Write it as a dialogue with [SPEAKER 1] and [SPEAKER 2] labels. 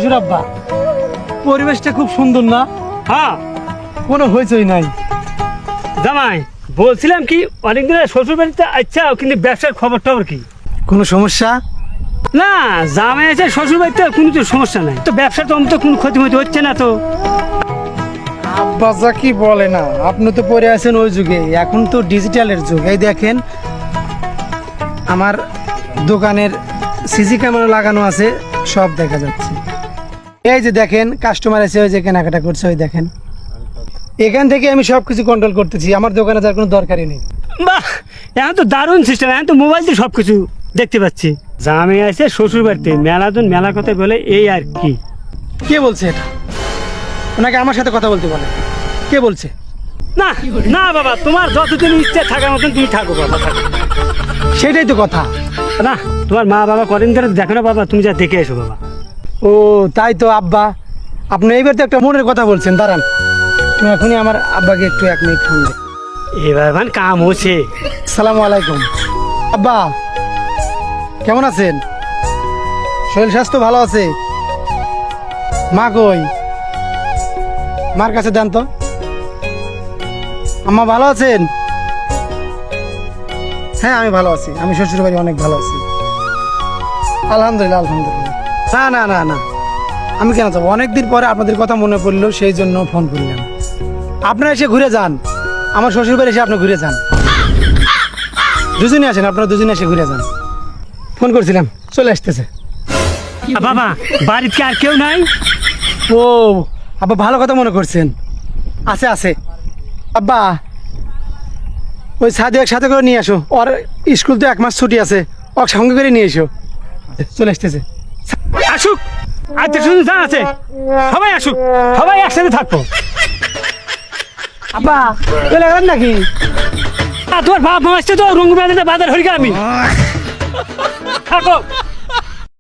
[SPEAKER 1] শ্বশুর আব্বা, পরিবেশটা খুব সুন্দর না?
[SPEAKER 2] হ্যাঁ
[SPEAKER 1] কোনো হইচই নাই।
[SPEAKER 2] জামাই বলছিলাম কি অনেকদিন শ্বশুর বাড়িতে আচ্ছা, কিন্তু ব্যবসার খবর টবর কি?
[SPEAKER 1] কোনো সমস্যা?
[SPEAKER 2] না, জামাই আছে শ্বশুর বাড়িতে, কোনো তো সমস্যা নাই তো। ব্যবসা তো তো কোনো ক্ষতি মতি হচ্ছে না তো?
[SPEAKER 1] আব্বা যা কি বলে না, আপনি তো পড়ে আছেন ওই যুগে, এখন তো ডিজিটালের যুগ। এই দেখেন আমার দোকানের সিসি ক্যামেরা লাগানো আছে, সব দেখা যাচ্ছে। এই যে দেখেন কাস্টমার আছে, ওই যে কেনাকাটা করছে, ওই দেখেন। এখান থেকে আমি সব কিছু কন্ট্রোল করতেছি, আমার দোকানে যার কোনো দরকারই নেই।
[SPEAKER 2] বাহ, এখন তো দারুণ সিস্টেম, এখন তো মোবাইল দিয়ে সব কিছু দেখতে পাচ্ছি। জামাই আছে শ্বশুর বাড়িতে, মেলাজন মেলা কথা বলে, এই আর কি।
[SPEAKER 1] কে বলছে এটা? ওনাকে আমার সাথে কথা বলতে বলে। কে বলছে?
[SPEAKER 2] না না বাবা, তোমার যতদিন ইচ্ছে থাকার মতন তুমি থাকো বাবা, থাকো।
[SPEAKER 1] সেটাই তো কথা।
[SPEAKER 2] না, তোমার মা বাবা করেন ধরে দেখো না বাবা, তুমি যা দেখে এসো বাবা।
[SPEAKER 1] ও তাই তো আব্বা, আপনি এইবার তো একটা মনের কথা বলছেন। দাঁড়ান, তুমি এখনই আমার আব্বাকে একটু 1 মিনিট ফোন দে।
[SPEAKER 2] এবার ভান কাম হচ্ছে।
[SPEAKER 1] আসসালামু আলাইকুম। আব্বা কেমন আছেন? শরীর স্বাস্থ্য ভালো আছে? মা কই? মার কাছে দেন তো। আম্মা ভালো আছেন? হ্যাঁ আমি ভালো আছি, আমি শ্বশুর বাড়ি অনেক ভালো আছি, আলহামদুলিল্লাহ আলহামদুলিল্লাহ। না না না না, আমি কেন যাবো? অনেকদিন পরে আপনাদের কথা মনে পড়লো, সেই জন্য ফোন করলাম। আপনারা এসে ঘুরে যান, আমার শ্বশুর বাড়ি এসে আপনি ঘুরে যান, দুজনে আসেন, আপনারা দুজনে এসে ঘুরে যান। ফোন করছিলাম, চলে আসতেছে।
[SPEAKER 2] বাবা বাড়িতে আর কেউ নাই?
[SPEAKER 1] ও আব্বা ভালো কথা মনে করছেন, আছে আছে। আব্বা ওই সাদিয়ার সাথে করে নিয়ে আসো, ওর স্কুল তো 1 মাস ছুটি আছে, ওর সঙ্গে করে নিয়ে এসো। চলে আসতেছে।
[SPEAKER 2] আসুক, আচ্ছা শুধু যা আছে সবাই আসুক, সবাই একসাথে থাকবো।
[SPEAKER 1] আব্বা চলে গেলেন নাকি?
[SPEAKER 2] তোমার বাপ মা আসছে তো, রঙ্গু বাজারে বাজার হয়ে আমি থাকো।